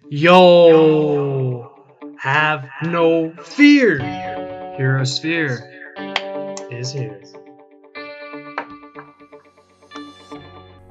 Yo, have no fear. HeroSphere is here.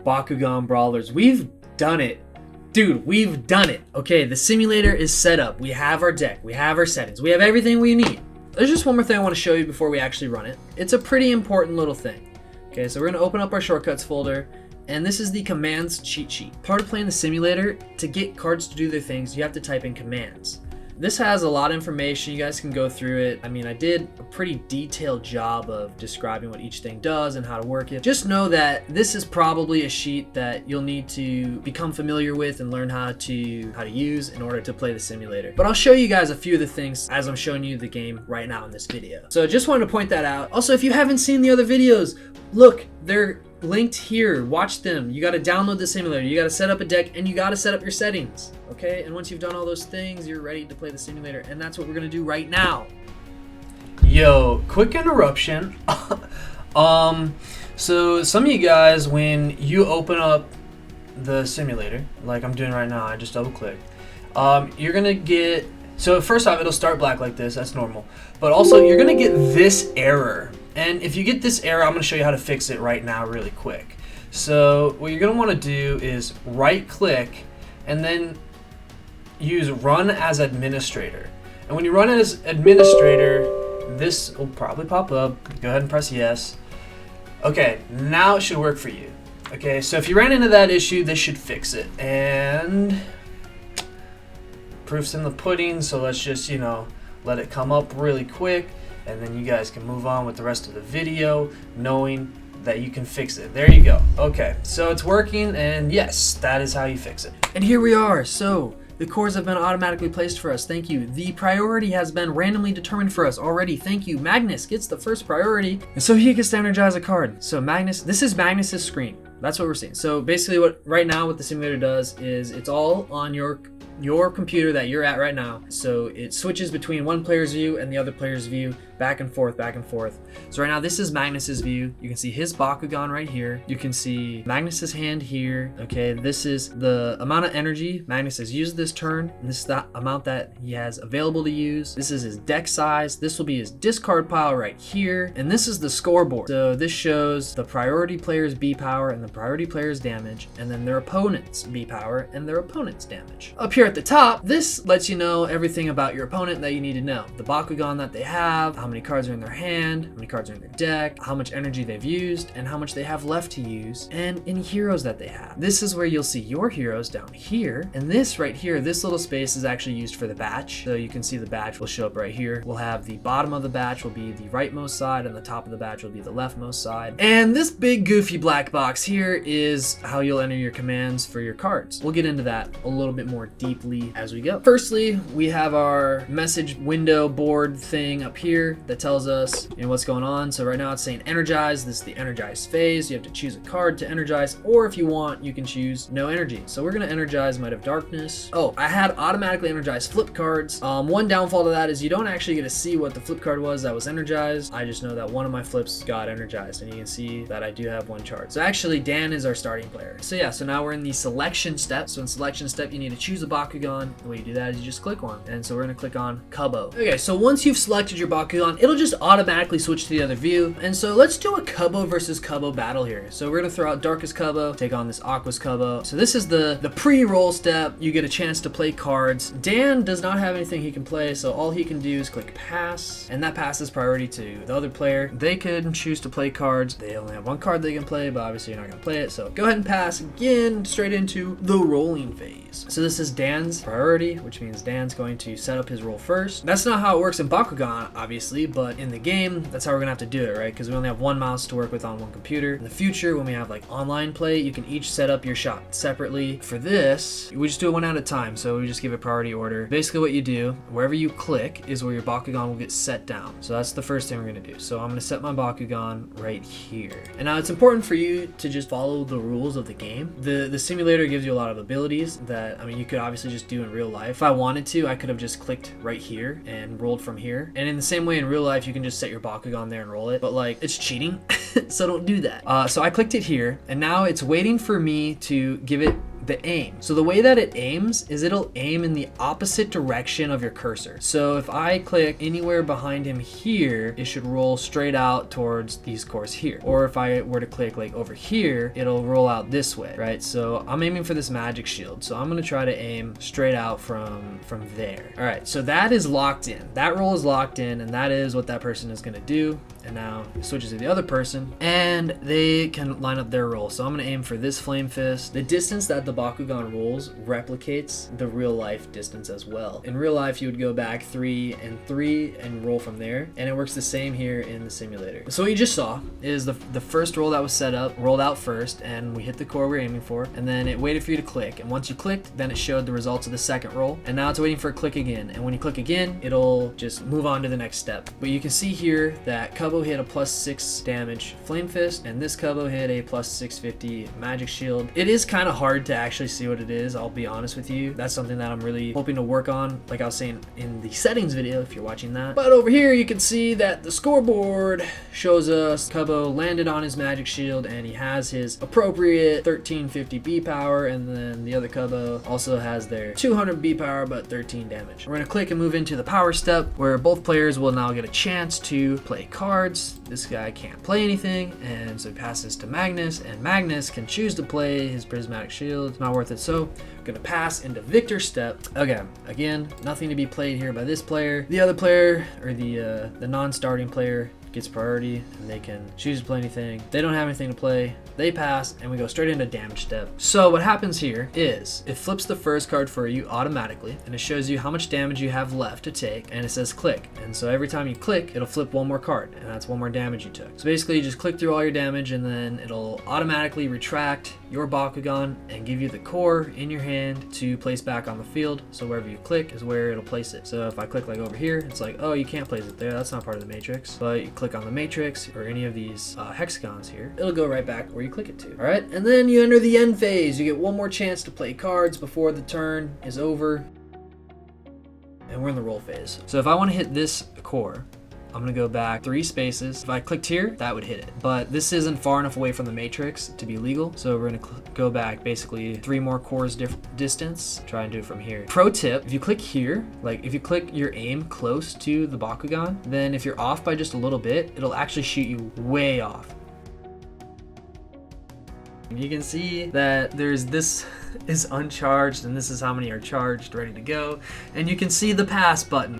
Bakugan Brawlers, we've done it. Dude, we've done it. Okay, the simulator is set up. We have our deck, we have our settings, we have everything we need. There's just one more thing I want to show you before we actually run it. It's a pretty important little thing. Okay, so we're going to open up our shortcuts folder, and this is the commands cheat sheet. Part of playing the simulator, to get cards to do their things, you have to type in commands. This has a lot of information. You guys can go through it. I mean, I did a pretty detailed job of describing what each thing does and how to work it. Just know that this is probably a sheet that you'll need to become familiar with and learn how to use in order to play the simulator. But I'll show you guys a few of the things as I'm showing you the game right now in this video. So just wanted to point that out. Also, if you haven't seen the other videos, look, they're linked here. Watch them. You got to download the simulator, you got to set up a deck, and you got to set up your settings. Okay, and once you've done all those things, you're ready to play the simulator, and that's what we're gonna do right now. Yo, quick interruption. So some of you guys, when you open up the simulator, like I'm doing right now, I just double click, you're gonna get, so first off, it'll start black like this, that's normal, but also you're gonna get this error. And if you get this error, I'm gonna show you how to fix it right now really quick. So what you're gonna wanna do is right click and then use run as administrator. And when you run as administrator, this will probably pop up. Go ahead and press yes. Okay, now it should work for you. Okay, so if you ran into that issue, this should fix it. And proof's in the pudding, so let's just, let it come up really quick, and then you guys can move on with the rest of the video knowing that you can fix it. There you go. Okay, so it's working, and yes, that is how you fix it. And here we are. So the cores have been automatically placed for us. Thank you. The priority has been randomly determined for us already. Thank you. Magnus gets the first priority, and so he gets to energize a card. So Magnus, this is Magnus's screen. That's what we're seeing. So basically, what the simulator does is it's all on your computer that you're at right now. So it switches between one player's view and the other player's view, back and forth, back and forth. So right now this is Magnus's view. You can see his Bakugan right here. You can see Magnus's hand here. Okay, this is the amount of energy Magnus has used this turn, and this is the amount that he has available to use. This is his deck size. This will be his discard pile right here, and this is the scoreboard. So this shows the priority player's B power and the priority player's damage, and then their opponent's B power and their opponent's damage. Up here at the top, this lets you know everything about your opponent that you need to know. The Bakugan that they have, how many cards are in their hand, how many cards are in their deck, how much energy they've used, and how much they have left to use, and any heroes that they have. This is where you'll see your heroes down here, and this right here, this little space is actually used for the batch. So you can see the batch will show up right here. We'll have the bottom of the batch will be the rightmost side, and the top of the batch will be the leftmost side. And this big goofy black box here is how you'll enter your commands for your cards. We'll get into that a little bit more deeply as we go. Firstly, we have our message window board thing up here that tells us what's going on. So right now it's saying energize. This is the energize phase. You have to choose a card to energize, or if you want, you can choose no energy. So we're gonna energize Might of Darkness. Oh, I had automatically energized flip cards. One downfall to that is you don't actually get to see what the flip card was that was energized. I just know that one of my flips got energized, and you can see that I do have one chart. So actually Dan is our starting player. So yeah, so now we're in the selection step. So in selection step, you need to choose a Bakugan. The way you do that is you just click one. And so we're gonna click on Kubo. Okay, so once you've selected your Bakugan, it'll just automatically switch to the other view. And so let's do a Kubo versus Kubo battle here. So we're gonna throw out Darkus Kubo, take on this Aquos Kubo. So this is the pre-roll step. You get a chance to play cards. Dan does not have anything he can play, so all he can do is click pass, and that passes priority to the other player. They could choose to play cards. They only have one card they can play, but obviously you're not gonna play it. So go ahead and pass again, straight into the rolling phase. So this is Dan's priority, which means Dan's going to set up his roll first. That's not how it works in Bakugan, obviously, but in the game, that's how we're gonna have to do it, right? Because we only have one mouse to work with on one computer. In the future, when we have like online play, you can each set up your shot separately. For this, we just do it one at a time, so we just give it priority order. Basically what you do, wherever you click is where your Bakugan will get set down. So that's the first thing we're gonna do. So I'm gonna set my Bakugan right here. And now it's important for you to just follow the rules of the game. The simulator gives you a lot of abilities that, I mean, you could obviously just do in real life. If I wanted to, I could have just clicked right here and rolled from here. And in the same way in real life, you can just set your Bakugan there and roll it, but like, it's cheating, so don't do that. So I clicked it here, and now it's waiting for me to give it the aim. So the way that it aims is it'll aim in the opposite direction of your cursor. So if I click anywhere behind him here, it should roll straight out towards these cores here. Or if I were to click like over here, it'll roll out this way, right? So I'm aiming for this magic shield. So I'm gonna try to aim straight out from there. All right, so that is locked in. That roll is locked in, and that is what that person is gonna do. And now it switches to the other person, and they can line up their roll. So I'm gonna aim for this Flame Fist. The distance that the Bakugan rolls replicates the real life distance as well. In real life, you would go back 3 and 3 and roll from there, and it works the same here in the simulator. So what you just saw is the first roll that was set up rolled out first, and we hit the core we're aiming for, and then it waited for you to click, and once you clicked, then it showed the results of the second roll, and now it's waiting for a click again, and when you click again, it'll just move on to the next step. But you can see here that Cubbo hit a +6 damage Flame Fist, and this Cubbo hit a +650 Magic Shield. It is kind of hard to actually see what it is, I'll be honest with you. That's something that I'm really hoping to work on, like I was saying in the settings video if you're watching that. But over here you can see that the scoreboard shows us Cubbo landed on his Magic Shield, and he has his appropriate 1350 B power, and then the other Cubbo also has their 200 B power but 13 damage. We're going to click and move into the power step, where both players will now get a chance to play cards. This guy can't play anything, and so he passes to Magnus, and Magnus can choose to play his Prismatic Shield. It's not worth it, so I'm gonna pass into Victor's step. Okay, again, nothing to be played here by this player. The other player, or the non-starting player, gets priority, and they can choose to play anything. They don't have anything to play, they pass, and we go straight into damage step. So what happens here is it flips the first card for you automatically, and it shows you how much damage you have left to take, and it says click. And so every time you click, it'll flip one more card, and that's one more damage you took. So basically you just click through all your damage, and then it'll automatically retract your Bakugan and give you the core in your hand to place back on the field. So wherever you click is where it'll place it. So if I click like over here, it's like, oh, you can't place it there, that's not part of the matrix. But you click on the matrix or any of these hexagons here, it'll go right back where you click it to. All right, and then you enter the end phase. You get one more chance to play cards before the turn is over, and we're in the roll phase. So if I want to hit this core, I'm gonna go back 3 spaces. If I clicked here, that would hit it. But this isn't far enough away from the matrix to be legal. So we're gonna go back basically 3 more cores distance. Try and do it from here. Pro tip, if you click here, like if you click your aim close to the Bakugan, then if you're off by just a little bit, it'll actually shoot you way off. You can see that there's this is uncharged, and this is how many are charged, ready to go. And you can see the pass button.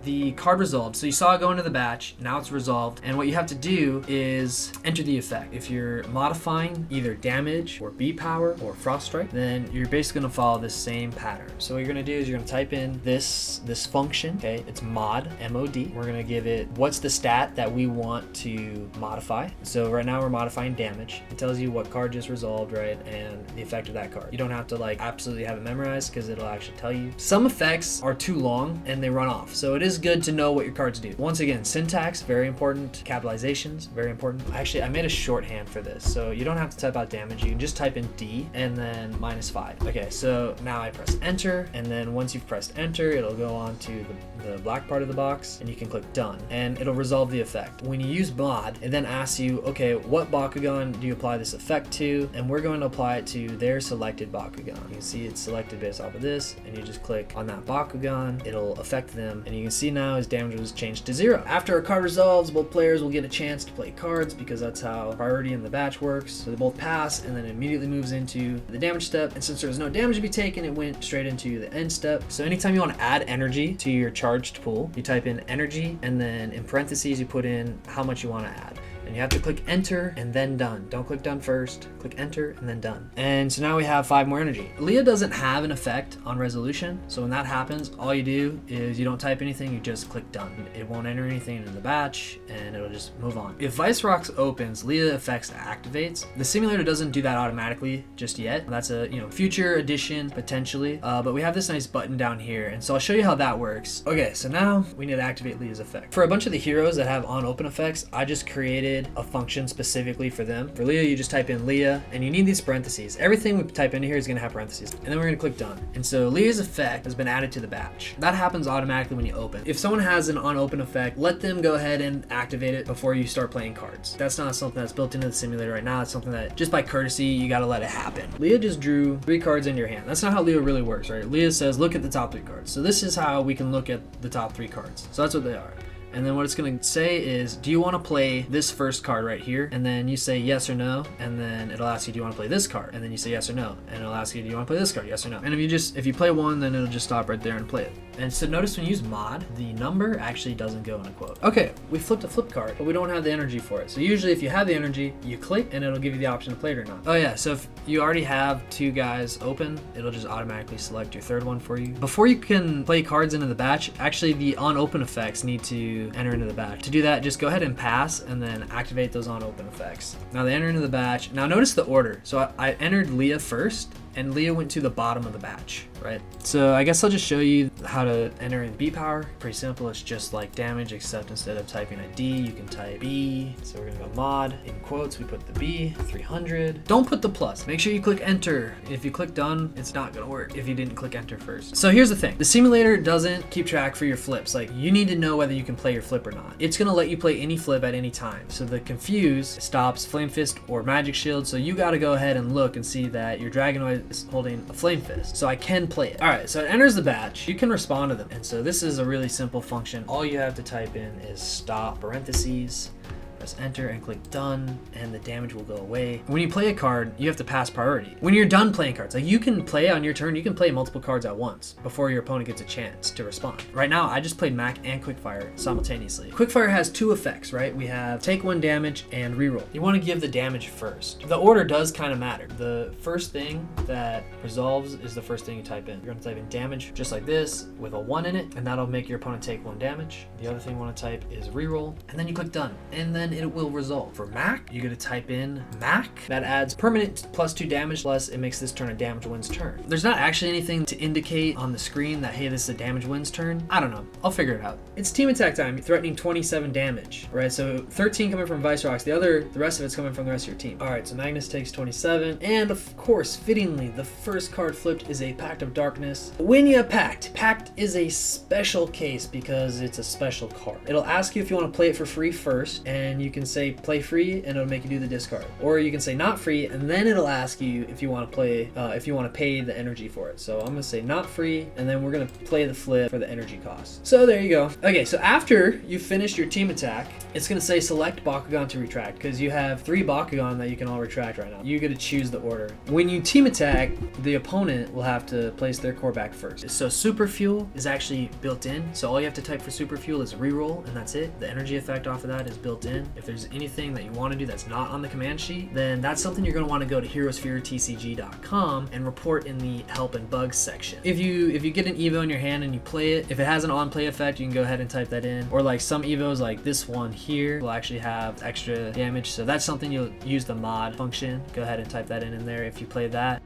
The card resolved. So you saw it go into the batch, now it's resolved, and what you have to do is enter the effect. If you're modifying either damage or B power or frost strike, then you're basically gonna follow this same pattern. So what you're gonna do is you're gonna type in this function, okay? It's mod, M-O-D. We're gonna give it what's the stat that we want to modify. So right now we're modifying damage. It tells you what card just resolved, right? And the effect of that card. You don't have to like absolutely have it memorized because it'll actually tell you. Some effects are too long and they run off. So it is good to know what your cards do. Once again, syntax, very important. Capitalizations, very important. Actually, I made a shorthand for this, so you don't have to type out damage. You can just type in D and then -5. Okay, so now I press enter, and then once you've pressed enter, it'll go on to the black part of the box, and you can click done, and it'll resolve the effect. When you use mod, it then asks you, okay, what Bakugan do you apply this effect to? And we're going to apply it to their selected Bakugan. You can see it's selected based off of this, and you just click on that Bakugan, it'll affect them, and you can see now his damage was changed to 0. After a card resolves, both players will get a chance to play cards because that's how priority in the batch works. So they both pass, and then it immediately moves into the damage step, and since there was no damage to be taken, it went straight into the end step. So anytime you want to add energy to your charged pool, you type in energy, and then in parentheses you put in how much you want to add. And you have to click enter and then done. Don't click done first, click enter and then done. And so now we have 5 more energy. Leah doesn't have an effect on resolution, so when that happens, all you do is you don't type anything, you just click done. It won't enter anything in the batch, and it'll just move on. If Vice Rocks opens, Leah effects activates. The simulator doesn't do that automatically just yet. That's a future addition potentially, but we have this nice button down here, and so I'll show you how that works. Okay, so now we need to activate Leah's effect. For a bunch of the heroes that have on open effects, I just created created a function specifically for them. For Leah, you just type in Leah, and you need these parentheses. Everything we type into here is gonna have parentheses. And then we're gonna click done. And so Leah's effect has been added to the batch. That happens automatically when you open. If someone has an unopened effect, let them go ahead and activate it before you start playing cards. That's not something that's built into the simulator right now. It's something that just by courtesy, you gotta let it happen. Leah just drew 3 cards into your hand. That's not how Leah really works, right? Leah says, look at the top 3 cards. So this is how we can look at the top 3 cards. So that's what they are. And then what it's going to say is, do you want to play this first card right here? And then you say yes or no. And then it'll ask you, do you want to play this card? And then you say yes or no. And it'll ask you, do you want to play this card? Yes or no. And if you play one, then it'll just stop right there and play it. And so notice when you use mod, the number actually doesn't go in a quote. Okay, we flipped a flip card, but we don't have the energy for it. So usually if you have the energy, you click and it'll give you the option to play it or not. Oh yeah, so if you already have 2 guys open, it'll just automatically select your 3rd one for you. Before you can play cards into the batch, actually the unopened effects need to enter into the batch. To do that, just go ahead and pass and then activate those unopened effects. Now they enter into the batch. Now notice the order. So I entered Leah first, and Leah went to the bottom of the batch, right? So I guess I'll just show you how to enter in B power. Pretty simple. It's just like damage, except instead of typing a D, you can type B. So we're gonna go mod. In quotes, we put the B, 300. Don't put the plus. Make sure you click enter. If you click done, it's not gonna work if you didn't click enter first. So here's the thing. The simulator doesn't keep track for your flips. Like, you need to know whether you can play your flip or not. It's gonna let you play any flip at any time. So the confuse stops Flame Fist or Magic Shield. So you gotta go ahead and look and see that your Dragonoid is holding a Flame Fist. So I can play it. All right, so it enters the batch. You can respond to them. And so this is a really simple function. All you have to type in is stop parentheses, press enter and click done, and the damage will go away. When you play a card, you have to pass priority. When you're done playing cards, like you can play on your turn, you can play multiple cards at once before your opponent gets a chance to respond. Right now, I just played Mac and Quickfire simultaneously. Quickfire has 2 effects, right? We have take 1 damage and reroll. You want to give the damage first. The order does kind of matter. The first thing that resolves is the first thing you type in. You're going to type in damage just like this with a 1 in it, and that'll make your opponent take 1 damage. The other thing you want to type is reroll, and then you click done, and then it will resolve. For Mac, you're going to type in Mac. That adds permanent +2 damage, plus it makes this turn a damage wins turn. There's not actually anything to indicate on the screen that, hey, this is a damage wins turn. I don't know. I'll figure it out. It's team attack time. You're threatening 27 damage, right? So 13 coming from Vestroia. The rest of it's coming from the rest of your team. All right, so Magnus takes 27. And of course, fittingly, the first card flipped is a Pact of Darkness. When you Pact is a special case because it's a special card. It'll ask you if you want to play it for free first, and you can say play free and it'll make you do the discard, or you can say not free and then it'll ask you if you want to play if you want to pay the energy for it. So I'm gonna say not free, and then we're gonna play the flip for the energy cost. So there you go. Okay, so after you finished your team attack, it's gonna say select Bakugan to retract, because you have 3 Bakugan that you can all retract right now. You gotta choose the order. When you team attack, the opponent will have to place their core back first. So super fuel is actually built in, so all you have to type for super fuel is reroll, and that's it. The energy effect off of that is built in. If there's anything that you want to do that's not on the command sheet, then that's something you're going to want to go to HeroSphere.tcg.com and report in the help and bugs section. If you get an Evo in your hand and you play it, if it has an on play effect, you can go ahead and type that in. Or like some Evos like this one here will actually have extra damage, so that's something you'll use the mod function. Go ahead and type that in there if you play that.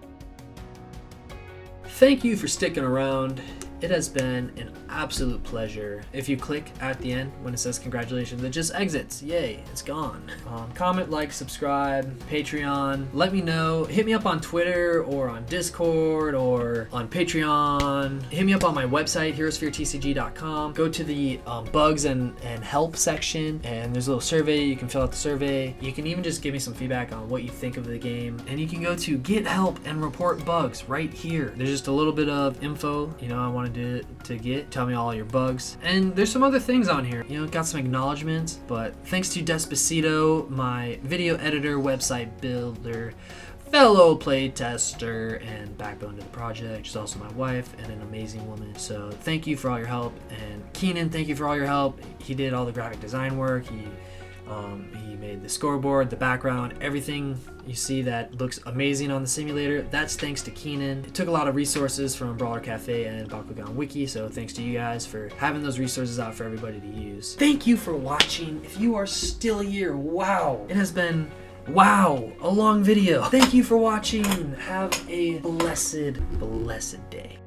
Thank you for sticking around. It has been an absolute pleasure. If you click at the end when it says congratulations, it just exits. Yay, it's gone. Comment, like, subscribe, Patreon. Let me know. Hit me up on Twitter or on Discord or on Patreon. Hit me up on my website, HeroSphereTCG.com. Go to the bugs and help section, and there's a little survey. You can fill out the survey. You can even just give me some feedback on what you think of the game. And you can go to get help and report bugs right here. There's just a little bit of info, I wanted to get. Tell me all your bugs. And there's some other things on here. Got some acknowledgments, but thanks to Despacito, my video editor, website builder, fellow playtester, and backbone to the project. She's also my wife and an amazing woman. So thank you for all your help. And Keenan, thank you for all your help. He did all the graphic design work. He made the scoreboard, the background, everything you see that looks amazing on the simulator. That's thanks to Keenan. It took a lot of resources from Brawler Cafe and Bakugan Wiki, so thanks to you guys for having those resources out for everybody to use. Thank you for watching. If you are still here, wow, it has been a long video. Thank you for watching. Have a blessed day.